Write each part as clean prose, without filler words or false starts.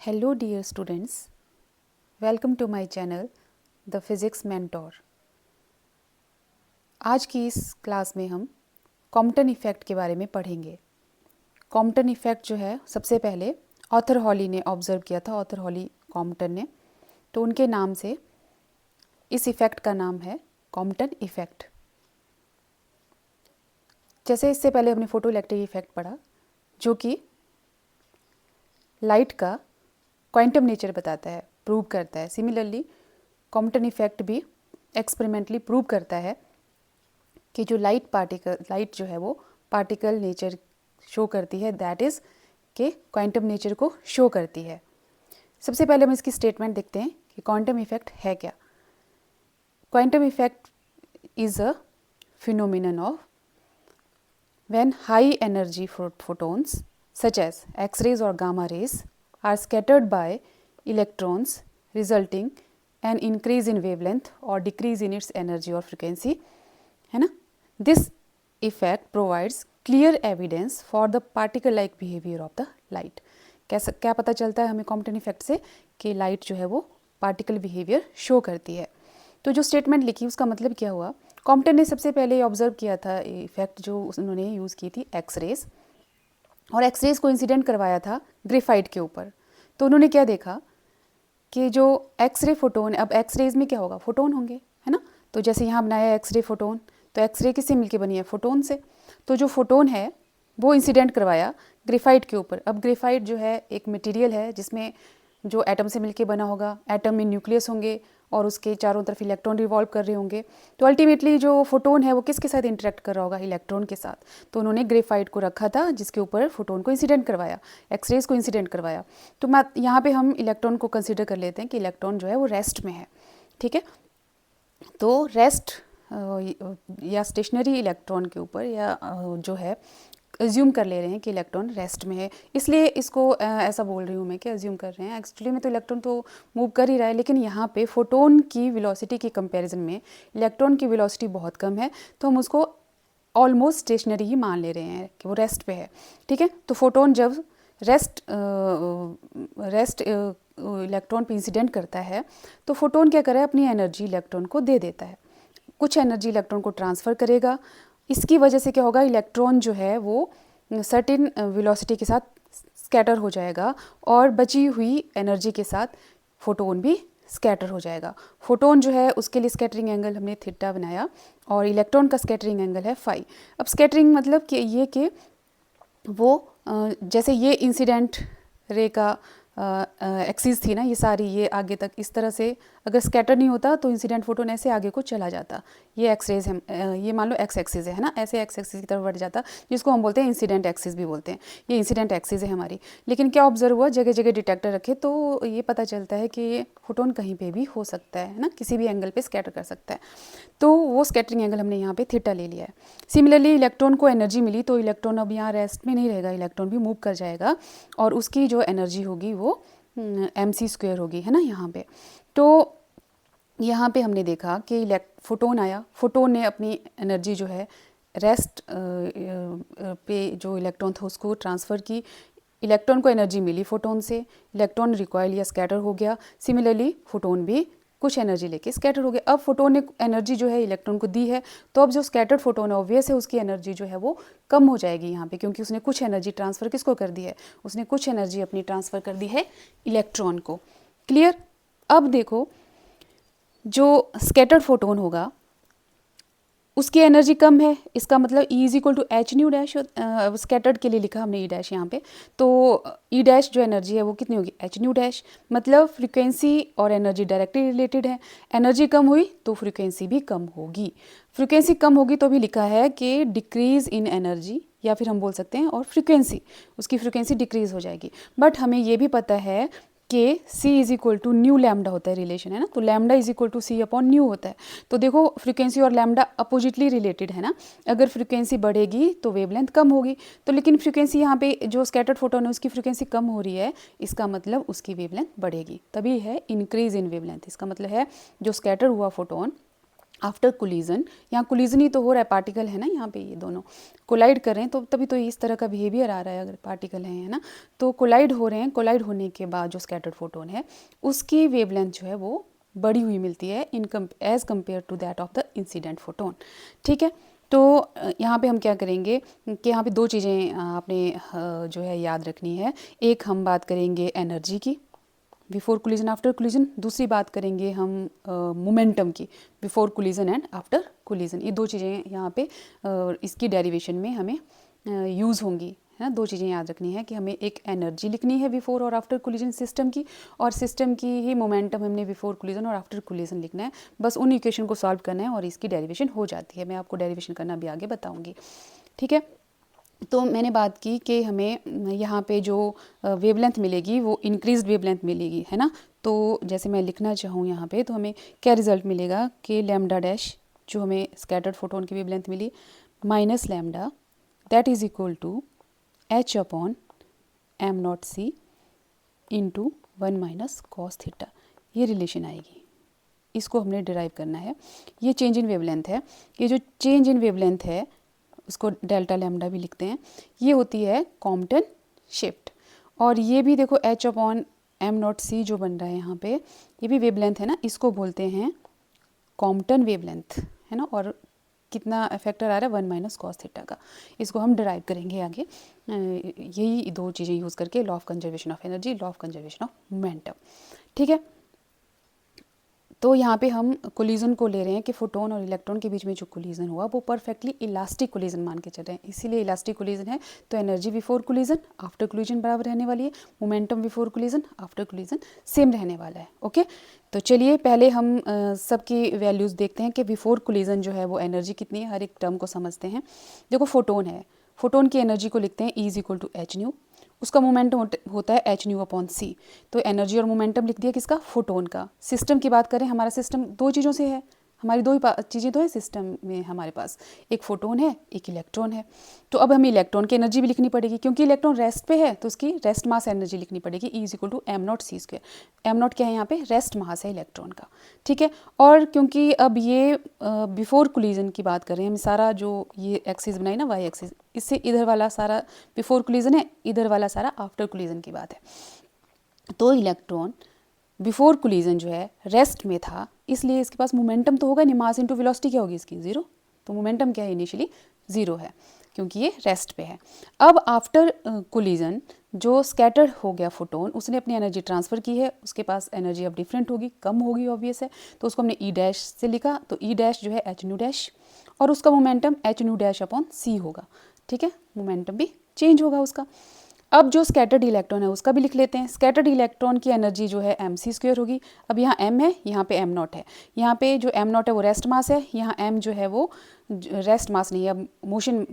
Hello dear students, welcome to my channel The Physics Mentor। आज की इस class में हम कॉम्पटन इफ़ेक्ट के बारे में पढ़ेंगे। कॉम्पटन इफ़ेक्ट जो है सबसे पहले ऑथर हॉली ने ऑब्ज़र्व किया था, ऑथर हॉली कॉम्पटन ने, तो उनके नाम से इस इफ़ेक्ट का नाम है कॉम्पटन इफ़ेक्ट। जैसे इससे पहले हमने फोटो इलेक्ट्रिक इफ़ेक्ट पढ़ा जो कि लाइट का क्वांटम नेचर बताता है, प्रूव करता है। सिमिलरली कॉम्पटन इफ़ेक्ट भी एक्सपेरिमेंटली प्रूव करता है कि जो लाइट जो है वो पार्टिकल नेचर शो करती है, दैट इज़ के क्वांटम नेचर को शो करती है। सबसे पहले हम इसकी स्टेटमेंट देखते हैं कि क्वांटम इफ़ेक्ट है क्या। Quantum effect is a phenomenon of when high energy photons such as X-rays or gamma rays are scattered by electrons resulting an increase in wavelength or decrease in its energy or frequency, है ना। This effect provides clear evidence for the particle like behavior of the light। क्या पता चलता है हमें Compton effect से कि light जो है वो पार्टिकल बिहेवियर शो करती है। तो जो स्टेटमेंट लिखी उसका मतलब क्या हुआ, कॉम्पटन ने सबसे पहले ऑब्जर्व किया था इफेक्ट जो उन्होंने यूज़ की थी एक्सरेज, और एक्सरेज को इंसिडेंट करवाया था ग्रेफाइट के ऊपर। तो उन्होंने क्या देखा कि जो एक्सरे फोटोन, अब एक्सरेज में क्या होगा, फोटोन होंगे, है ना। तो जैसे यहाँ बनाया एक्सरे फोटोन, तो एक्सरे किससे मिलके बनी है, फोटोन से। तो जो फोटोन है वो इंसिडेंट करवाया ग्रेफाइट के ऊपर। अब ग्रेफाइट जो है एक मटेरियल है जिसमें जो एटम से मिलके बना होगा, एटम में न्यूक्लियस होंगे और उसके चारों तरफ इलेक्ट्रॉन रिवॉल्व कर रहे होंगे। तो अल्टीमेटली जो फोटोन है वो किसके साथ इंटरेक्ट कर रहा होगा, इलेक्ट्रॉन के साथ। तो उन्होंने ग्रेफाइट को रखा था जिसके ऊपर फोटोन को इंसिडेंट करवाया, एक्सरेज को इंसिडेंट करवाया। तो यहाँ पे हम इलेक्ट्रॉन को कंसिडर कर लेते हैं कि इलेक्ट्रॉन जो है वो रेस्ट में है, ठीक है। तो रेस्ट या स्टेशनरी इलेक्ट्रॉन के ऊपर या जो है अज्यूम कर ले रहे हैं कि इलेक्ट्रॉन रेस्ट में है, इसलिए इसको ऐसा बोल रही हूँ मैं कि अज्यूम कर रहे हैं। एक्चुअली में तो इलेक्ट्रॉन तो मूव कर ही रहा है, लेकिन यहाँ पे फोटोन की वेलोसिटी की कंपैरिजन में इलेक्ट्रॉन की वेलोसिटी बहुत कम है, तो हम उसको ऑलमोस्ट स्टेशनरी ही मान ले रहे हैं कि वो रेस्ट पे है, ठीक है। तो फोटोन जब रेस्ट इलेक्ट्रॉन पे इंसिडेंट करता है तो फोटोन क्या करे, अपनी एनर्जी इलेक्ट्रॉन को दे देता है, कुछ एनर्जी इलेक्ट्रॉन को ट्रांसफ़र करेगा। इसकी वजह से क्या होगा, इलेक्ट्रॉन जो है वो सर्टेन वेलोसिटी के साथ स्कैटर हो जाएगा और बची हुई एनर्जी के साथ फोटोन भी स्कैटर हो जाएगा। फोटोन जो है उसके लिए स्कैटरिंग एंगल हमने थीटा बनाया और इलेक्ट्रॉन का स्कैटरिंग एंगल है फाई। अब स्कैटरिंग मतलब कि ये कि वो जैसे ये इंसिडेंट रे का एक्सिस थी ना, ये सारी ये आगे तक इस तरह से अगर स्कैटर नहीं होता तो इंसिडेंट फोटोन ऐसे आगे को चला जाता। ये एक्स रेज है, ये मान लो एक्स एक्सिस है ना, ऐसे एक्स एक्सिस की तरफ बढ़ जाता, जिसको हम बोलते हैं इंसिडेंट एक्सिस भी बोलते हैं। ये इंसिडेंट एक्सिस है हमारी। लेकिन क्या ऑब्जर्व हुआ, जगह जगह डिटेक्टर रखे तो ये पता चलता है कि फोटोन कहीं पे भी हो सकता है ना, किसी भी एंगल पे स्कैटर कर सकता है। तो वो स्कैटरिंग एंगल हमने यहाँ पे थीटा ले लिया है। सिमिलरली इलेक्ट्रॉन को एनर्जी मिली तो इलेक्ट्रॉन अब यहाँ रेस्ट में नहीं रहेगा, इलेक्ट्रॉन भी मूव कर जाएगा और उसकी जो एनर्जी होगी वो mc² होगी, है ना यहाँ पे। तो यहाँ पे हमने देखा कि फोटोन आया, फोटोन ने अपनी एनर्जी जो है रेस्ट पे जो इलेक्ट्रॉन था उसको ट्रांसफ़र की, इलेक्ट्रॉन को एनर्जी मिली फोटोन से, इलेक्ट्रॉन रिकॉइल या स्कैटर हो गया। सिमिलरली फोटोन भी कुछ एनर्जी लेके स्कैटर हो गया। अब फोटोन ने एनर्जी जो है इलेक्ट्रॉन को दी है, तो अब जो स्कैटर्ड फोटोन है ऑब्वियस है उसकी एनर्जी जो है वो कम हो जाएगी यहाँ पे, क्योंकि उसने कुछ एनर्जी ट्रांसफ़र किसको कर दी है, उसने कुछ एनर्जी अपनी ट्रांसफ़र कर दी है इलेक्ट्रॉन को। क्लियर। अब देखो जो स्कैटर्ड फोटोन होगा उसकी एनर्जी कम है, इसका मतलब E is equal to H nu dash, scattered के लिए लिखा हमने ई डैश यहाँ पे, तो ई डैश जो एनर्जी है वो कितनी होगी, एच न्यू डैश। मतलब फ्रीक्वेंसी और एनर्जी डायरेक्टली रिलेटेड है, एनर्जी कम हुई तो फ्रीक्वेंसी भी कम होगी। फ्रीक्वेंसी कम होगी तो भी लिखा है कि डिक्रीज इन एनर्जी, या फिर हम बोल सकते हैं और फ्रीक्वेंसी, उसकी फ्रीक्वेंसी डिक्रीज हो जाएगी। बट हमें ये भी पता है कि C is equal to nu lambda होता है, रिलेशन है ना, तो lambda is equal to C upon nu होता है। तो देखो फ्रीक्वेंसी और लैम्डा अपोजिटली रिलेटेड है ना, अगर फ्रीक्वेंसी बढ़ेगी तो वेवलेंथ कम होगी। तो लेकिन फ्रीक्वेंसी यहाँ पे जो स्कैटर्ड फोटोन है उसकी फ्रीक्वेंसी कम हो रही है, इसका मतलब उसकी वेवलेंथ बढ़ेगी, तभी है इंक्रीज इन वेवलेंथ। इसका मतलब है जो स्कैटर हुआ फोटोन आफ्टर कोलिजन, यहाँ कोलिजन ही तो हो रहा है, पार्टिकल है ना यहाँ पे, ये दोनों कोलाइड कर रहे हैं, तो तभी तो इस तरह का बिहेवियर आ रहा है अगर पार्टिकल है ना। तो कोलाइड हो रहे हैं, कोलाइड होने के बाद जो स्कैटर्ड फोटोन है उसकी वेवलेंथ जो है वो बड़ी हुई मिलती है as compare to that of the incident photon. ठीक है, तो यहाँ पे हम क्या करेंगे कि यहाँ पे दो चीज़ें आपने जो है याद रखनी है। एक हम बात करेंगे एनर्जी की बिफोर कोलिजन आफ्टर कोलिजन, दूसरी बात करेंगे हम मोमेंटम की before collision and after collision. ये दो चीज़ें यहाँ पे इसकी डेरिवेशन में हमें यूज़ होंगी, है ना। दो चीज़ें याद रखनी है कि हमें एक एनर्जी लिखनी है बिफोर और आफ्टर कोलिजन सिस्टम की, और सिस्टम की ही मोमेंटम हमने बिफोर कोलिजन और आफ्टर कोलिजन लिखना है। बस उन इक्वेशन को सॉल्व करना है और इसकी डेरिवेशन हो जाती है। मैं आपको डेरिवेशन करना भी आगे बताऊँगी। ठीक है, तो मैंने बात की कि हमें यहाँ पे जो वेवलेंथ मिलेगी वो इंक्रीज्ड वेवलेंथ मिलेगी, है ना। तो जैसे मैं लिखना चाहूँ यहाँ पे, तो हमें क्या रिजल्ट मिलेगा कि लैम्डा डैश जो हमें स्कैटर्ड फोटोन की वेवलेंथ मिली minus lambda that is equal to h upon m naught c into 1 minus cos theta, ये रिलेशन आएगी। इसको हमने डिराइव करना है। ये चेंज इन वेवलेंथ है। ये जो चेंज इन वेवलेंथ है उसको डेल्टा लैम्डा भी लिखते हैं, ये होती है कॉम्पटन शिफ्ट। और ये भी देखो एच अपॉन एम नॉट सी जो बन रहा है यहाँ पे, ये भी वेवलेंथ है ना, इसको बोलते हैं कॉम्पटन वेवलेंथ, है ना। और कितना फैक्टर आ रहा है 1 माइनस कॉस थीटा का, इसको हम डिराइव करेंगे आगे। यही दो चीज़ें यूज़ करके law of conservation of energy, law of conservation of momentum. ठीक है, तो यहाँ पे हम कोलिजन को ले रहे हैं कि फोटोन और इलेक्ट्रॉन के बीच में जो कोलिजन हुआ वो परफेक्टली इलास्टिक कोलिजन मान के चल रहे हैं, इसीलिए इलास्टिक कोलिजन है। तो energy before collision after collision बराबर रहने वाली है, momentum before collision after collision same रहने वाला है। ओके, तो चलिए पहले हम सबकी वैल्यूज़ देखते हैं कि बिफोर कोलिजन जो है वो एनर्जी कितनी है, हर एक टर्म को समझते हैं। देखो फोटोन है, फोटोन की एनर्जी को लिखते हैं E is equal to H nu, उसका मोमेंटम होता है एच न्यू अपॉन सी। तो एनर्जी और मोमेंटम लिख दिया किसका, फोटोन का। सिस्टम की बात करें, हमारा सिस्टम दो चीज़ों से है, हमारी दो ही चीज़ें तो है सिस्टम में हमारे पास, एक फोटोन है एक इलेक्ट्रॉन है। तो अब हमें इलेक्ट्रॉन की एनर्जी भी लिखनी पड़ेगी, क्योंकि इलेक्ट्रॉन रेस्ट पे है तो उसकी रेस्ट मास एनर्जी लिखनी पड़ेगी। E is equal to m naught c square. M naught क्या है यहाँ पे, रेस्ट मास है इलेक्ट्रॉन का। ठीक है, और क्योंकि अब ये बिफोर कोलिजन की बात कर रहे हैं, हम सारा जो ये एक्सिस बनाई ना वाई एक्सिस, इससे इधर वाला सारा बिफोर कोलिजन है, इधर वाला सारा आफ्टर कोलिजन की बात है। तो इलेक्ट्रॉन बिफोर कोलिजन जो है रेस्ट में था, इसलिए इसके पास मोमेंटम तो होगा नहीं, मास इंटू वेलोसिटी क्या होगी इसकी, ज़ीरो। तो मोमेंटम क्या है, इनिशियली ज़ीरो है क्योंकि ये रेस्ट पे है। अब आफ्टर कोलिजन जो स्कैटर्ड हो गया फोटोन, उसने अपनी एनर्जी ट्रांसफ़र की है, उसके पास एनर्जी अब डिफरेंट होगी, कम होगी, ऑब्वियस है। तो उसको हमने ई डैश से लिखा, तो ई डैश जो है एच न्यू डैश, और उसका momentum h nu dash upon c होगा। ठीक है, मोमेंटम भी चेंज होगा उसका। अब जो स्कैटर्ड इलेक्ट्रॉन है उसका भी लिख लेते हैं। स्कैटर्ड इलेक्ट्रॉन की एनर्जी जो है एम सी स्क्वायर होगी। अब यहाँ एम है, यहाँ पे एम नॉट है, यहाँ पे जो एम नॉट है वो रेस्ट मास है, यहाँ एम जो है वो रेस्ट मास नहीं है, अब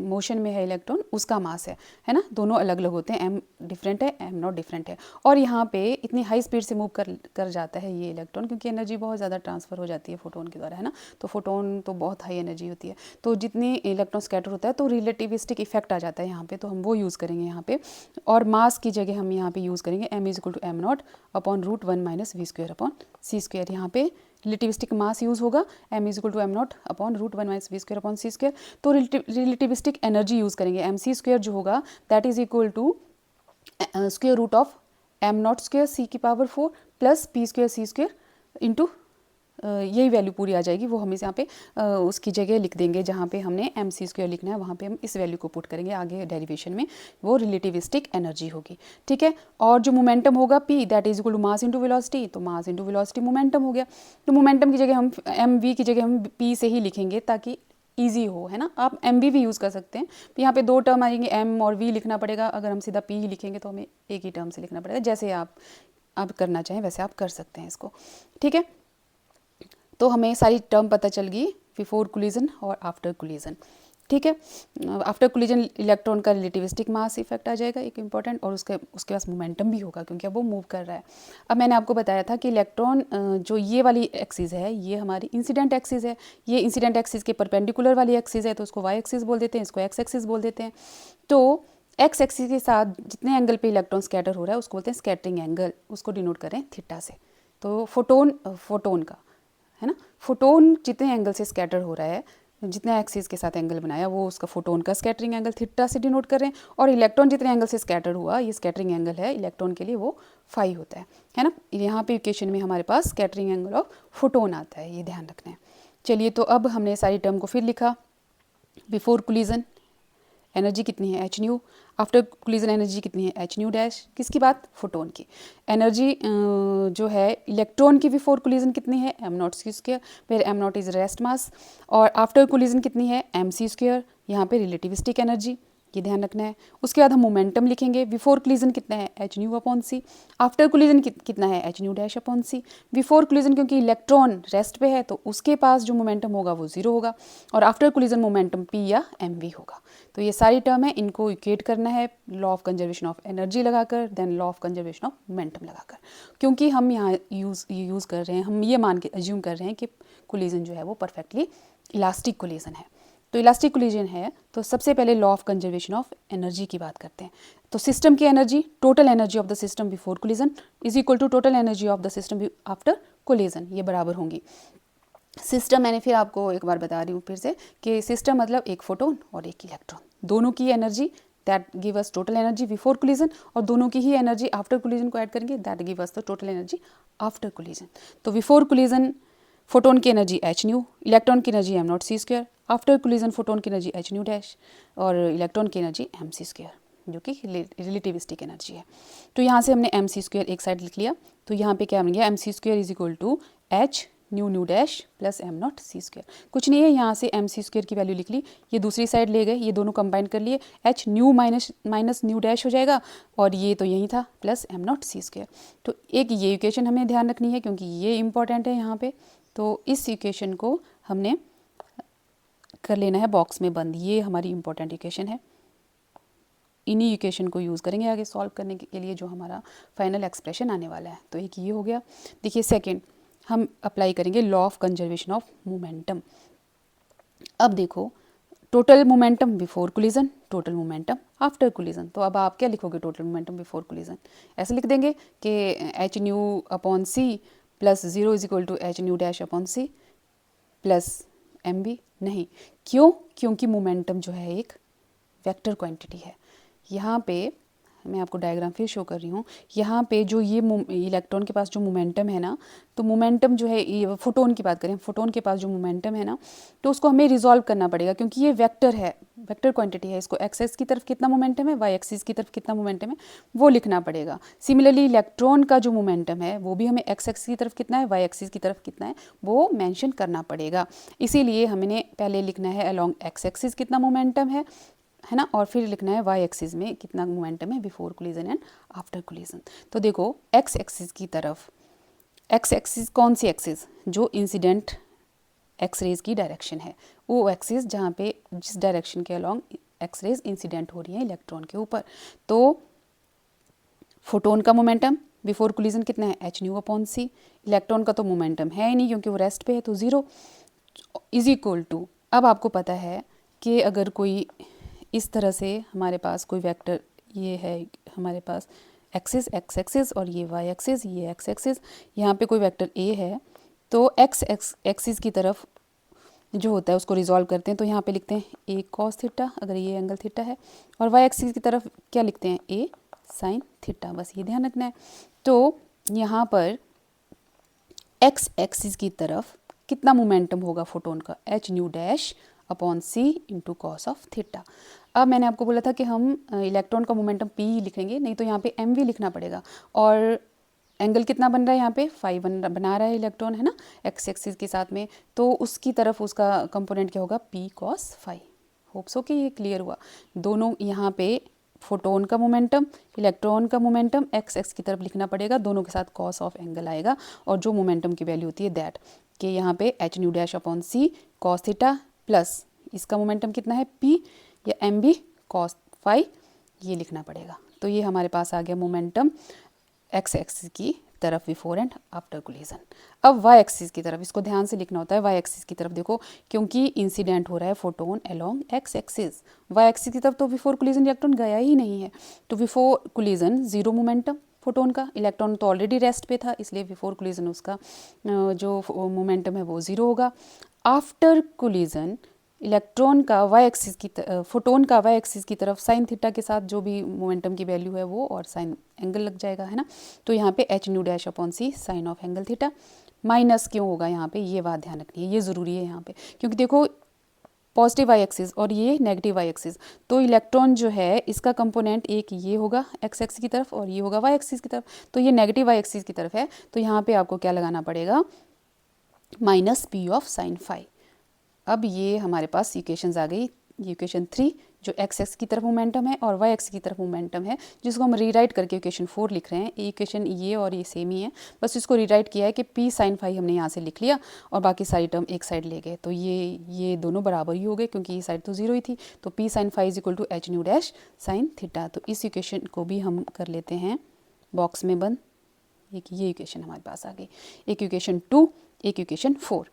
मोशन में है इलेक्ट्रॉन, उसका मास है ना। दोनों अलग अलग होते हैं, एम डिफरेंट है, एम नॉट डिफरेंट है। और यहाँ पे इतनी हाई स्पीड से मूव कर जाता है ये इलेक्ट्रॉन, क्योंकि एनर्जी बहुत ज़्यादा ट्रांसफ़र हो जाती है फोटोन के द्वारा, है ना। तो फोटोन तो बहुत हाई एनर्जी होती है, तो जितनी इलेक्ट्रॉन स्कैटर होता है तो रिलेटिविस्टिक इफेक्ट आ जाता है यहाँ पे, तो हम वो यूज़ करेंगे यहाँ पे। और मास की जगह हम यहाँ पे यूज़ करेंगे m is equal to m naught upon root 1 minus v square upon c square. यहाँ पे रिलेटिविस्टिक मास यूज़ होगा, m is equal to m naught upon root 1 minus v square upon c square. तो relativistic energy use करेंगे, m c square जो होगा that is equal to square root of m naught square c की power 4 plus p square c square into यही value पूरी आ जाएगी, वो हम इस यहाँ पे उसकी जगह लिख देंगे, जहाँ पे हमने एम सी स्क्वायर लिखना है वहाँ पे हम इस वैल्यू को पुट करेंगे आगे डेरिवेशन में, वो रिलेटिविस्टिक एनर्जी होगी। ठीक है, और जो मोमेंटम होगा p that is equal to mass into velocity, तो मास इंटू वेलोसिटी मोमेंटम हो गया। तो मोमेंटम की जगह हम एम वी की जगह हम पी से ही लिखेंगे ताकि ईजी हो, है ना। आप एम बी भी यूज़ कर सकते हैं, तो यहाँ पे दो टर्म आएंगे, एम और वी लिखना पड़ेगा। अगर हम सीधा पी ही लिखेंगे तो हमें एक ही टर्म से लिखना पड़ेगा, जैसे आप करना चाहें वैसे आप कर सकते हैं इसको। ठीक है, तो हमें सारी टर्म पता चल गई बिफोर कोलिजन और आफ्टर कोलिजन। ठीक है, आफ्टर कोलिजन इलेक्ट्रॉन का रिलेटिविस्टिक मास इफेक्ट आ जाएगा एक इंपॉर्टेंट, और उसके पास मोमेंटम भी होगा क्योंकि अब वो मूव कर रहा है। अब मैंने आपको बताया था कि इलेक्ट्रॉन जो ये वाली एक्सिस है ये हमारी इंसिडेंट एक्सिस है, ये इंसिडेंट एक्सिस के परपेंडिकुलर वाली एक्सिस है, तो उसको वाई एक्सिस बोल देते हैं, इसको एक्स एक्सिस बोल देते हैं। तो एक्स एक्सिस के साथ जितने एंगल पे इलेक्ट्रॉन स्कैटर हो रहा है उसको बोलते हैं स्कैटरिंग एंगल, उसको डिनोट करें थीटा से। तो फोटोन का है ना। फोटोन जितने एंगल से स्कैटर हो रहा है, जितने एक्सिस के साथ एंगल बनाया वो उसका फोटोन का स्कैटरिंग एंगल थीटा से डिनोट कर रहे हैं, और इलेक्ट्रॉन जितने एंगल से स्कैटर हुआ, ये स्कैटरिंग एंगल है इलेक्ट्रॉन के लिए, वो फाई होता है ना। यहाँ पे इक्वेशन में हमारे पास स्कैटरिंग एंगल ऑफ फोटोन आता है, ये ध्यान रखना है। चलिए, तो अब हमने सारी टर्म को फिर लिखा। बिफोर कोलिजन एनर्जी कितनी है H new, after collision energy कितनी है एच न्यू डैश। किसकी बात? फोटोन की। एनर्जी जो है इलेक्ट्रॉन की बिफोर कोलिजन कितनी है एम नॉट सी स्क्वायर, फिर am not is rest mass, और आफ्टर कोलिजन कितनी है एम सी स्क्वायर, यहाँ पे रिलेटिविस्टिक एनर्जी, ये ध्यान रखना है। उसके बाद हम मोमेंटम लिखेंगे। बिफोर कोलिजन कितना है एच न्यू अपॉन सी, आफ्टर कोलिजन कितना है एच न्यू डैश अपॉन सी। बिफोर कोलिजन क्योंकि इलेक्ट्रॉन रेस्ट पे है तो उसके पास जो मोमेंटम होगा वो जीरो होगा, और आफ्टर कोलिजन मोमेंटम पी या एम वी होगा। तो ये सारी टर्म है, इनको इक्वेट करना है law of conservation of energy लगाकर, then law of conservation of momentum लगाकर। क्योंकि हम यहाँ यूज़ कर रहे हैं, हम ये मान के अज्यूम कर रहे हैं कि कोलिजन जो है वो परफेक्टली इलास्टिक कोलिजन है। तो इलास्टिक कोलिजन है तो सबसे पहले law of conservation of energy की बात करते हैं। तो सिस्टम की energy, total energy of the system before collision is equal to total energy of the system after collision, ये बराबर होंगी। सिस्टम मैंने फिर आपको एक बार बता रही हूँ फिर से कि सिस्टम मतलब एक फोटोन और एक इलेक्ट्रॉन, दोनों की energy that give us total energy before collision, और दोनों की ही एनर्जी आफ्टर कोलिजन को ऐड करेंगे that give us the total energy after collision. तो बिफोर कोलिजन फोटोन की एनर्जी एच न्यू, इलेक्ट्रॉन की energy m naught c square, after collision photon की एनर्जी एच न्यू डैश, और electron की energy m c square, जो कि relativistic energy है। तो यहाँ से हमने एम सी स्क्वायर एक साइड लिख लिया, तो यहाँ पे क्या बन गया m c square is equal to H nu nu dash plus m naught c square. कुछ नहीं है, यहाँ से एम सी स्क्वायर की वैल्यू लिख ली, ये दूसरी साइड ले गए, ये दोनों कंबाइन कर लिए, h nu minus nu dash हो जाएगा, और ये तो यही था plus m naught c square. तो एक ये इक्वेशन हमें ध्यान रखनी है क्योंकि ये इंपॉर्टेंट है यहाँ पे। तो इस इक्वेशन को हमने कर लेना है बॉक्स में बंद, ये हमारी इंपॉर्टेंट इक्वेशन है। इन्हीं इक्वेशन को यूज़ करेंगे आगे सॉल्व करने के लिए जो हमारा फाइनल एक्सप्रेशन आने वाला है। तो एक ये हो गया। देखिए सेकंड हम अप्लाई करेंगे law of conservation of momentum. अब देखो total momentum before collision, total momentum after collision. तो अब आप क्या लिखोगे टोटल मोमेंटम बिफोर कोलिजन? ऐसे लिख देंगे कि h nu upon c plus zero is equal to H nu dash upon c plus m v. नहीं, क्यों? क्योंकि मोमेंटम जो है एक वेक्टर क्वांटिटी है। यहाँ पे मैं आपको डायग्राम फिर शो कर रही हूँ। यहाँ पे जो ये इलेक्ट्रॉन के पास जो मोमेंटम है ना, तो मोमेंटम जो है ये फोटोन की बात करें, फोटोन के पास जो मोमेंटम है ना, तो उसको हमें रिजॉल्व करना पड़ेगा क्योंकि ये वेक्टर है, वेक्टर क्वांटिटी है। इसको एक्स एक्स की तरफ कितना मोमेंटम है, वाई एक्सिस की तरफ कितना मोमेंटम है, वो लिखना पड़ेगा। सिमिलरली इलेक्ट्रॉन का जो मोमेंटम है वो भी हमें एक्स एक्सिस की तरफ कितना है, वाई एक्सिस की तरफ कितना है, वो मेंशन करना पड़ेगा। इसीलिए हमने पहले लिखना है अलॉन्ग एक्स एक्सिस कितना मोमेंटम है ना, और फिर लिखना है वाई एक्सिस में कितना मोमेंटम है before collision and after collision. तो देखो एक्स एक्सिस की तरफ, एक्स एक्सिस कौन सी एक्सिस? जो इंसिडेंट एक्स रेज की डायरेक्शन है, वो एक्सिस जहाँ पे जिस डायरेक्शन के अलॉन्ग एक्स रेज इंसिडेंट हो रही है इलेक्ट्रॉन के ऊपर। तो फोटोन का मोमेंटम बिफोर कोलिजन कितना है एच न्यू अपॉन सी, इलेक्ट्रॉन का तो मोमेंटम है ही नहीं क्योंकि वो रेस्ट पे है, तो ज़ीरो इज इक्वल टू। अब आपको पता है कि अगर कोई इस तरह से हमारे पास कोई वेक्टर, ये है हमारे पास एक्सिस एक्स एक्सिस और ये वाई एक्सिस, ये एक्स एक्सिस, यहाँ पे कोई वेक्टर ए है, तो एक्स एक्सिस की तरफ जो होता है उसको रिजॉल्व करते हैं। तो यहाँ पे लिखते हैं ए कॉस थीटा अगर ये एंगल थीटा है, और वाई एक्सिस की तरफ क्या लिखते हैं ए साइन थीटा, बस ये ध्यान रखना है। तो यहाँ पर एक्स एक्सिस की तरफ कितना मोमेंटम होगा फोटोन का, h nu dash upon c into cos of theta. अब मैंने आपको बोला था कि हम इलेक्ट्रॉन का मोमेंटम पी ही लिखेंगे, नहीं तो यहाँ पे एम वी लिखना पड़ेगा। और एंगल कितना बन रहा है यहाँ पे, फाइव बना रहा है इलेक्ट्रॉन, है ना, एक्स एक्सिस के साथ में, तो उसकी तरफ उसका कंपोनेंट क्या होगा P cos five. Hope so कि ये क्लियर हुआ। दोनों यहाँ पे फोटोन का मोमेंटम, इलेक्ट्रॉन का मोमेंटम एक्स एक्स की तरफ लिखना पड़ेगा, दोनों के साथ कॉस ऑफ एंगल आएगा, और जो मोमेंटम की वैल्यू होती है दैट कि यहाँ पे एच न्यू डैश अपॉन सी कॉस थीटा प्लस इसका मोमेंटम कितना है पी या एम बी कॉस फाइव, ये लिखना पड़ेगा। तो ये हमारे पास आ गया मोमेंटम एक्स एक्सिस की तरफ बिफोर एंड आफ्टर कोलिजन। अब वाई एक्सिस की तरफ, इसको ध्यान से लिखना होता है, वाई एक्सिस की तरफ देखो, क्योंकि इंसिडेंट हो रहा है photon along x axis. Y axis की तरफ तो बिफोर कोलिजन इलेक्ट्रॉन गया ही नहीं है, तो before collision zero momentum photon का, इलेक्ट्रॉन तो ऑलरेडी रेस्ट पे था, इसलिए बिफोर कोलिजन उसका जो मोमेंटम है वो ज़ीरो होगा। आफ्टर कोलिजन इलेक्ट्रॉन का वाई एक्सिस की फोटोन का वाई एक्सिस की तरफ साइन थीटा के साथ जो भी मोमेंटम की वैल्यू है वो और साइन एंगल लग जाएगा, है ना। तो यहाँ पे h nu dash upon c sine of angle theta. Minus क्यों होगा यहाँ पे, ये बात ध्यान रखनी है, ये ज़रूरी है यहाँ पे, क्योंकि देखो पॉजिटिव वाई एक्सिस और ये नेगेटिव वाई एक्सिस, तो इलेक्ट्रॉन जो है इसका कंपोनेंट एक ये होगा एक्स एक्सिस की तरफ और ये होगा वाई एक्सिस की तरफ, तो ये नेगेटिव वाई एक्सिस की तरफ है, तो यहाँ पे आपको क्या लगाना पड़ेगा, minus p of sine phi. अब ये हमारे पास इक्वेशंस आ गई, ये इक्वेशन 3 जो एक्स एक्स की तरफ मोमेंटम है और वाई एक्स की तरफ मोमेंटम है, जिसको हम रीराइट करके इक्वेशन 4 लिख रहे हैं। इक्वेशन ये और ये सेम ही है, बस इसको रीराइट किया है कि पी साइन फाई हमने यहाँ से लिख लिया और बाकी सारी टर्म एक साइड ले गए, तो ये दोनों बराबर ही हो गए क्योंकि ये साइड तो जीरो ही थी। तो p sine phi is equal to H nu dash sine theta. तो इस इक्वेशन को भी हम कर लेते हैं बॉक्स में बंद। एक ये इक्वेशन हमारे पास आ गई, एक इक्वेशन 2, एक इक्वेशन 4।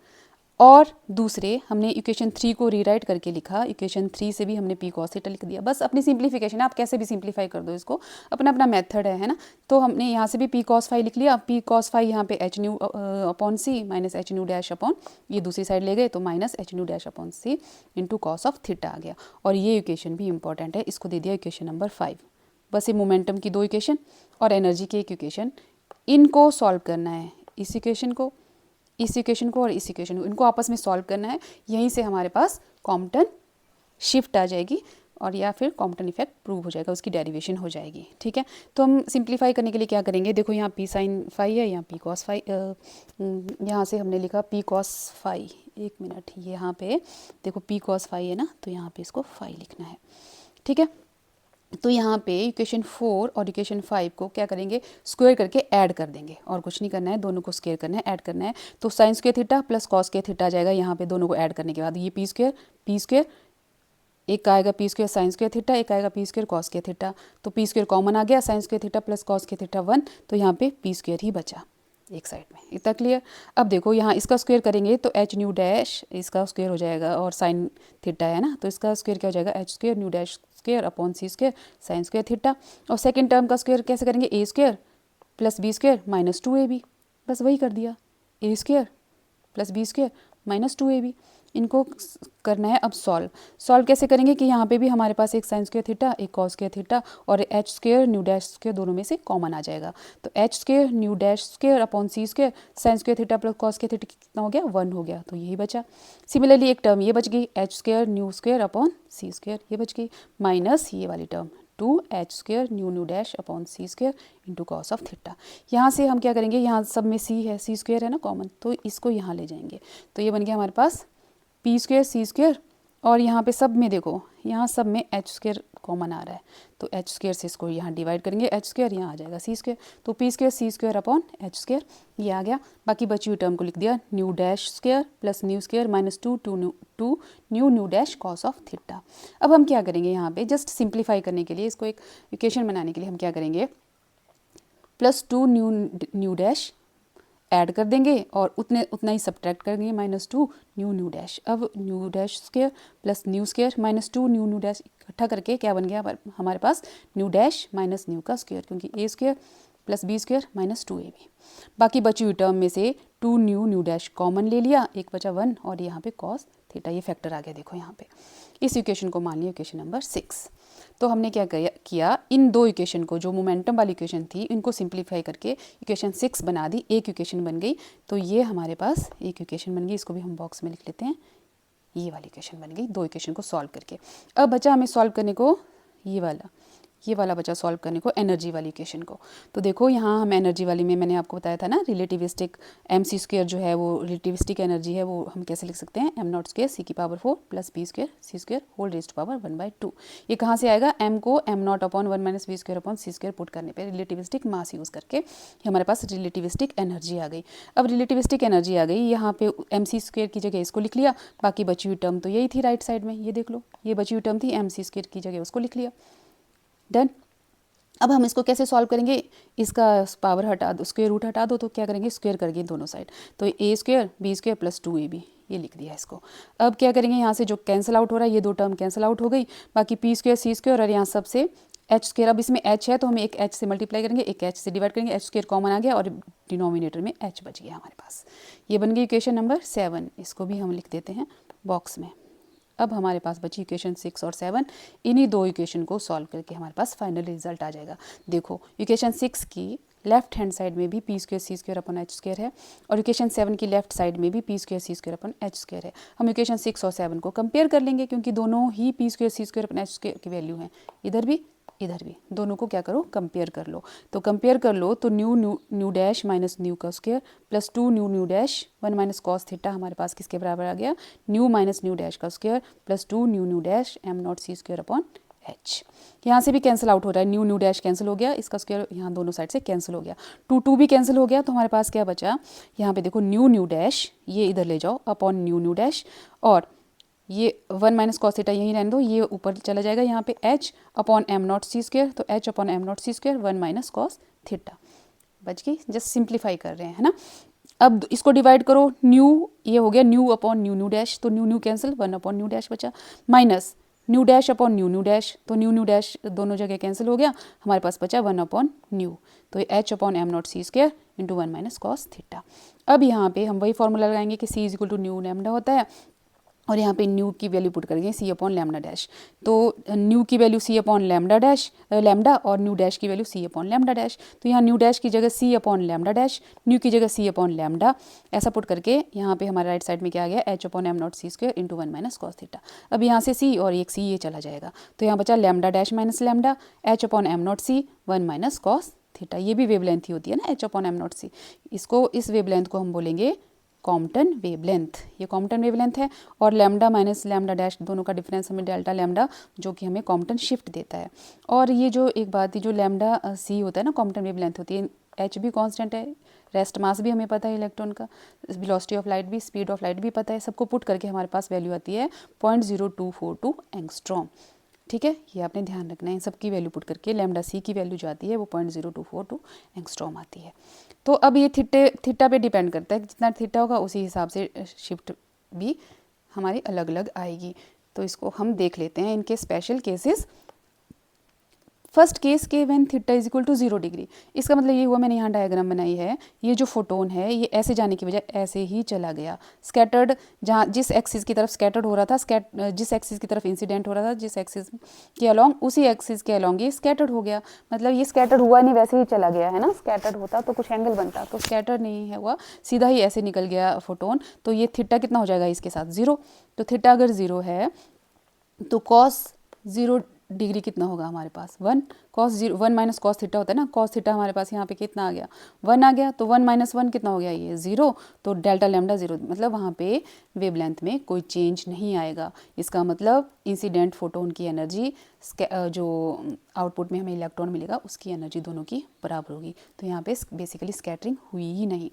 और दूसरे हमने इक्वेशन 3 को रीराइट करके लिखा, इक्वेशन 3 से भी हमने पी कॉस थीटा लिख दिया। बस अपनी सिंप्लीफिकेशन है, आप कैसे भी सिंप्लीफाई कर दो इसको, अपना अपना मेथड है ना। तो हमने यहाँ से भी पी कॉस फाई लिख लिया, पी कॉस फाई यहाँ पे h nu upon c minus h nu dash upon, ये दूसरी साइड ले गए तो minus h nu dash upon c into cos of theta आ गया। और ये इक्वेशन भी इंपॉर्टेंट है, इसको दे दिया इक्वेशन नंबर 5। बस ये मोमेंटम की 2 इक्वेशन और एनर्जी की एक इक्वेशन, इनको सॉल्व करना है, इस इक्वेशन को, इस इक्वेशन को और इस इक्वेशन को, इनको आपस में सॉल्व करना है। यहीं से हमारे पास कॉम्पटन शिफ्ट आ जाएगी और या फिर कॉम्पटन इफेक्ट प्रूव हो जाएगा, उसकी डेरिवेशन हो जाएगी, ठीक है। तो हम सिंप्लीफाई करने के लिए क्या करेंगे, देखो यहाँ पी साइन फाई है, यहाँ पी कॉस फाई, यहाँ से हमने लिखा पी कॉस फाई, एक मिनट, यहाँ पे देखो पी कॉस फाई है ना, तो यहाँ पे इसको फाई लिखना है, ठीक है। तो यहाँ पे इक्वेशन 4 और इक्वेशन 5 को क्या करेंगे, स्क्वायर करके ऐड कर देंगे, और कुछ नहीं करना है, दोनों को स्क्वायर करना है, ऐड करना है। तो sine square theta plus cos square theta आ जाएगा यहाँ पे, दोनों को ऐड करने के बाद ये पी स्क्वायर, एक आएगा P square sine square theta, एक आएगा P square cos square theta. तो पी स्क्वायर कॉमन आ गया, sign square theta plus cos square theta 1, तो यहाँ पे पी स्क्वायर ही बचा एक साइड में। इतना क्लियर। अब देखो यहाँ इसका स्क्वायर करेंगे तो एच न्यू डैश इसका स्क्वायर हो जाएगा, और साइन थीटा है ना, तो इसका स्क्वायर क्या हो जाएगा, h square nu dash square upon c square sine square theta. और सेकंड टर्म का स्क्वायर कैसे करेंगे, a square plus B square minus 2ab, बस वही कर दिया, a square plus B square minus 2ab। इनको करना है अब सॉल्व कैसे करेंगे कि यहाँ पे भी हमारे पास एक साइन स्क्वायर थीटा, एक कॉस स्क्वायर थीटा और h square nu dash square दोनों में से कॉमन आ जाएगा। तो h square nu dash square upon c square sine square theta plus cos square theta कितना हो गया, 1 हो गया, तो यही बचा। सिमिलरली एक टर्म ये बच गई, h square nu square upon c square, ये बच गई, माइनस ये वाली term 2h square nu dash upon c square into cos of theta. यहाँ से हम क्या करेंगे, यहाँ सब में सी है, सी स्क्वायर है ना कॉमन, तो इसको यहाँ ले जाएंगे, तो ये बन गया हमारे पास पी स्क्वायर सी स्क्वायर, और यहाँ पे सब में देखो, यहाँ सब में एच स्क्वायर कॉमन आ रहा है, तो एच स्क्वायर से इसको यहाँ डिवाइड करेंगे, एच स्क्वायर यहाँ आ जाएगा सी स्क्वायर, तो P square c square upon H square ये आ गया। बाकी बची हुई टर्म को लिख दिया new dash square plus nu square minus 2 nu dash cos of theta. अब हम क्या करेंगे, यहाँ पे जस्ट सिंप्लीफाई करने के लिए, इसको एक इक्वेशन बनाने के लिए हम क्या करेंगे, प्लस 2 न्यू डैश ऐड कर देंगे और उतना ही सब्ट्रैक्ट करेंगे, माइनस 2 न्यू डैश। अब nu dash square plus nu square minus 2 nu dash इकट्ठा करके क्या बन गया हमारे पास, न्यू डैश माइनस न्यू का स्क्वायर, क्योंकि a square plus B square minus 2ab। बाकी बची हुई टर्म में से 2 न्यू डैश कॉमन ले लिया, एक बचा 1 और यहाँ पे कॉस थीटा, ये फैक्टर आ गया देखो यहाँ पे। इस इक्वेशन को मान लिया इक्वेशन नंबर 6। तो हमने क्या किया, इन दो इक्वेशन को, जो मोमेंटम वाली इक्वेशन थी, इनको सिंप्लीफाई करके इक्वेशन 6 बना दी, एक इक्वेशन बन गई। तो ये हमारे पास एक इक्वेशन बन गई, इसको भी हम बॉक्स में लिख लेते हैं, ये वाली इक्वेशन बन गई दो इक्वेशन को सॉल्व करके। अब बचा हमें सॉल्व करने को ये वाला बचा सॉल्व करने को एनर्जी वाली इक्वेशन को। तो देखो यहाँ हम एनर्जी वाली में मैंने आपको बताया था ना, रिलेटिविस्टिक एम सी स्क्वायर जो है वो रिलेटिविस्टिक एनर्जी है, वो हम कैसे लिख सकते हैं, एम नॉट स्क्वायर सी की power 4 plus B square c square whole raised power 1/2। ये कहाँ से आएगा, एम को m naught upon 1 minus v square upon c square put करने पर रिलेटिविस्टिक मास यूज़ करके हमारे पास रिलेटिविस्टिक एनर्जी आ गई। अब रिलेटिविस्टिक एनर्जी आ गई, यहाँ पे एम सी स्क्वायर की जगह इसको लिख लिया, बाकी बची हुई टर्म तो यही थी राइट साइड में, ये देख लो, ये बची हुई टर्म थी एम सी स्क्वायर की जगह उसको लिख लिया, डन। अब हम इसको कैसे सॉल्व करेंगे, इसका पावर हटा दो, स्क्वायर रूट हटा दो, तो क्या करेंगे स्क्वायर करके दोनों साइड, तो a square b square plus 2ab ये लिख दिया इसको। अब क्या करेंगे, यहाँ से जो कैंसिल आउट हो रहा है ये दो टर्म कैंसिल आउट हो गई, बाकी पी स्क्वायर सी स्क्वायर और यहाँ सबसे एच स्क्वायर। अब इसमें एच है तो हम एक एच से मल्टीप्लाई करेंगे, एक एच से डिवाइड करेंगे, एच स्क्वायर कॉमन आ गया और डिनोमिनेटर में एच बच गया हमारे पास। ये बन गई इक्वेशन नंबर 7, इसको भी हम लिख देते हैं बॉक्स में। अब हमारे पास बची इक्वेशन 6 और 7, इन्हीं दो इक्वेशन को सॉल्व करके हमारे पास फाइनल रिजल्ट आ जाएगा। देखो इक्वेशन 6 की लेफ्ट हैंड साइड में भी P square c square upon H square है और इक्वेशन 7 की लेफ्ट साइड में भी P square c square upon H square है। हम इक्वेशन 6 और 7 को कंपेयर कर लेंगे क्योंकि दोनों ही P square c square upon H square की वैल्यू हैं, इधर भी इधर भी, दोनों को क्या करो कंपेयर कर लो। तो कंपेयर कर लो तो nu nu nu dash minus nu का square plus 2 nu nu dash 1 minus cos theta हमारे पास किसके बराबर आ गया, न्यू माइनस न्यू डैश का square plus 2 nu nu dash m naught c square upon h. यहाँ से भी कैंसिल आउट हो रहा है, न्यू न्यू डैश कैंसिल हो गया, इसका स्क्वायर यहाँ दोनों साइड से कैंसिल हो गया, 2 भी कैंसिल हो गया, तो हमारे पास क्या बचा, यहाँ पे देखो न्यू न्यू डैश ये इधर ले जाओ अपॉन न्यू न्यू डैश और ये 1 माइनस कॉस थीटा यहीं रहने दो, ये ऊपर चला जाएगा यहाँ पे h upon m naught c square, तो h upon m naught c square 1 minus cos theta बच गई। जस्ट सिंप्लीफाई कर रहे हैं है ना। अब इसको डिवाइड करो, न्यू ये हो गया nu upon nu nu dash, तो nu nu cancel 1 upon nu dash बचा, minus nu dash upon nu nu dash, तो न्यू न्यू डैश दोनों जगह कैंसिल हो गया, हमारे पास बचा 1 अपॉन न्यू, तो h upon m naught c square into 1 minus cos theta. अब यहाँ पे हम वही फॉर्मूला लगाएंगे कि c is equal to nu lambda होता है और यहाँ पे न्यू की वैल्यू पुट करेंगे सी अपॉन लैम्डा डैश, तो न्यू की value C upon lambda dash lambda और न्यू डैश की value C upon lambda dash, तो यहाँ न्यू डैश की जगह सी अपॉन लैम्डा डैश, न्यू की जगह सी अपॉन लैम्डा, ऐसा पुट करके यहाँ पे हमारे राइट साइड में क्या आ गया h upon m naught c square into 1 minus cos theta. अब यहाँ से सी और एक सी ये चला जाएगा, तो यहाँ बचा lambda dash minus lambda h upon m naught c 1 minus cos theta, ये भी वेवलेंथ ही होती है ना h upon m naught c, इसको इस वेवलेंथ को हम बोलेंगे कॉम्पटन वेवलेंथ, ये कॉम्पटन वेवलेंथ है और लैम्डा माइनस लैम्डा डैश दोनों का डिफरेंस हमें डेल्टा लैम्डा जो कि हमें कॉम्पटन शिफ्ट देता है। और ये जो एक बात थी जो लैम्डा सी होता है ना कॉम्पटन वेवलेंथ होती है, एच भी कांस्टेंट है, रेस्ट मास भी हमें पता है इलेक्ट्रॉन का, वेलोसिटी ऑफ लाइट भी, स्पीड ऑफ लाइट भी पता है, सबको पुट करके हमारे पास वैल्यू आती है 0.0242 एंगस्ट्रॉम। ठीक है, ये आपने ध्यान रखना है, इन सबकी वैल्यू पुट करके लैम्डा सी की वैल्यू जो आती है वो 0.0242 एंगस्ट्रॉम आती है। तो अब ये थीटा पे डिपेंड करता है, जितना थीटा होगा उसी हिसाब से शिफ्ट भी हमारी अलग अलग आएगी। तो इसको हम देख लेते हैं इनके स्पेशल केसेस। फर्स्ट केस के when theta is equal to 0 degree, इसका मतलब ये हुआ, मैंने यहाँ डायग्राम बनाई है, ये जो फोटोन है ये ऐसे जाने की बजाय ऐसे ही चला गया, स्कैटर्ड, जहाँ जिस एक्सिस की तरफ स्कैटर्ड हो रहा था, जिस एक्सिस की तरफ इंसिडेंट हो रहा था, जिस एक्सिस के अलॉन्ग उसी एक्सिस के अलॉन्ग ये स्कैटर्ड हो गया, मतलब ये स्कैटर्ड हुआ नहीं वैसे ही चला गया है ना, स्कैटर्ड होता तो कुछ एंगल बनता, तो स्कैटर्ड नहीं है हुआ, सीधा ही ऐसे निकल गया फोटोन, तो ये थीटा कितना हो जाएगा इसके साथ 0, तो थीटा अगर 0 है तो कॉस 0 डिग्री कितना होगा हमारे पास 1, कॉस 1 माइनस कॉस थीटा होता है ना, कॉस थीटा हमारे पास यहाँ पे कितना आ गया 1 आ गया, तो 1 माइनस 1 कितना हो गया ये 0, तो डेल्टा लैम्डा 0, मतलब वहाँ पे वेवलेंथ में कोई चेंज नहीं आएगा। इसका मतलब इंसिडेंट फोटोन की एनर्जी जो आउटपुट में हमें इलेक्ट्रॉन मिलेगा उसकी एनर्जी दोनों की बराबर होगी, तो यहाँ पे बेसिकली स्कैटरिंग हुई ही नहीं।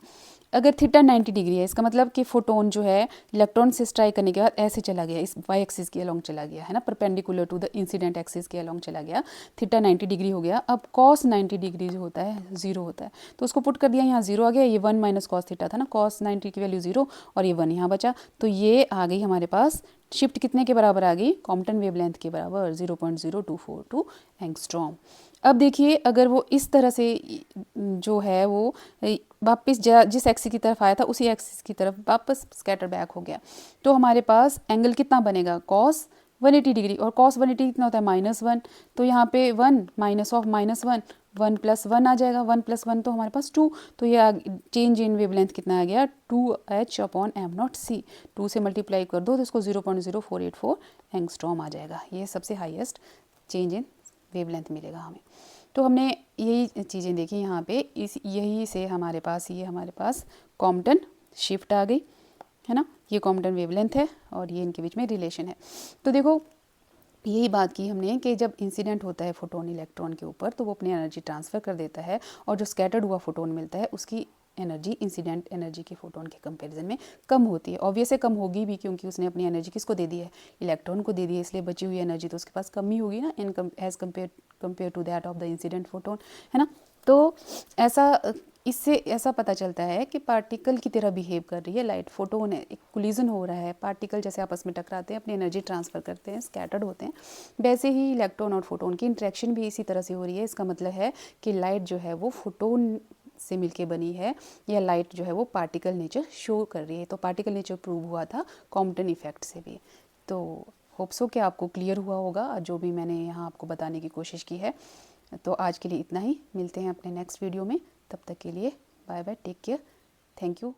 अगर थीटा 90 डिग्री है, इसका मतलब कि फोटोन जो है इलेक्ट्रॉन से स्ट्राइक करने के बाद ऐसे चला गया, इस वाई एक्सिस के अलॉन्ग चला गया है ना, perpendicular to the incident axis के अलॉन्ग चला गया, थीटा 90 डिग्री हो गया। अब कॉस 90 डिग्री जो होता है 0 होता है, तो उसको पुट कर दिया, यहाँ 0 आ गया, ये 1 माइनस कॉस थीटा था ना, कॉस 90 की वैल्यू 0 और ये 1 यहाँ बचा, तो ये आ गई हमारे पास शिफ्ट कितने के बराबर आ गई, कॉम्पटन वेवलेंथ के बराबर 0.0242 एंगस्ट्रॉम। अब देखिए अगर वो इस तरह से जो है वो वापस जिस एक्सिस की तरफ आया था उसी एक्सिस की तरफ वापस स्कैटर बैक हो गया, तो हमारे पास एंगल कितना बनेगा कॉस 180 डिग्री, और कॉस 180 कितना होता है -1, तो यहाँ पे 1 माइनस ऑफ -1 1 प्लस 1 आ जाएगा, 1 प्लस 1 तो हमारे पास 2, तो ये चेंज इन वेवलेंथ कितना आ गया 2h अपॉन एम नॉट सी, 2 से मल्टीप्लाई कर दो तो इसको 0.0484 एंगस्ट्रॉम आ जाएगा, ये सबसे हाईएस्ट चेंज इन वेवलेंथ मिलेगा हमें। तो हमने यही चीज़ें देखी यहाँ पे, यही से हमारे पास कॉम्पटन शिफ्ट आ गई है ना, ये कॉम्पटन वेवलेंथ है और ये इनके बीच में रिलेशन है। तो देखो यही बात की हमने कि जब इंसिडेंट होता है फोटोन इलेक्ट्रॉन के ऊपर तो वो अपनी एनर्जी ट्रांसफ़र कर देता है, और जो स्कैटर्ड हुआ फोटोन मिलता है उसकी एनर्जी इंसिडेंट एनर्जी के फोटोन के कंपैरिजन में कम होती है। ऑब्वियस है कम होगी भी, क्योंकि उसने अपनी एनर्जी किसको दे दी है, इलेक्ट्रॉन को दे दी है, इसलिए बची हुई एनर्जी तो उसके पास कम ही होगी ना, in as compare compared to that of the incident photon, है ना। तो ऐसा इससे ऐसा पता चलता है कि पार्टिकल की तरह बिहेव कर रही है लाइट। फोटोन है, एक कोलिजन हो रहा है, पार्टिकल जैसे आपस में टकराते हैं, अपनी एनर्जी ट्रांसफ़र करते हैं, स्कैटर्ड होते हैं, वैसे ही इलेक्ट्रॉन और फोटोन की इंटरेक्शन भी इसी तरह से हो रही है। इसका मतलब है कि लाइट जो है वो फोटोन से मिलके बनी है, या लाइट जो है वो पार्टिकल नेचर शो कर रही है। तो पार्टिकल नेचर प्रूव हुआ था कॉम्पटन इफेक्ट से भी। तो होप्सो कि आपको क्लियर हुआ होगा जो भी मैंने यहाँ आपको बताने की कोशिश की है। तो आज के लिए इतना ही, मिलते हैं अपने नेक्स्ट वीडियो में, तब तक के लिए bye bye, take care, thank you.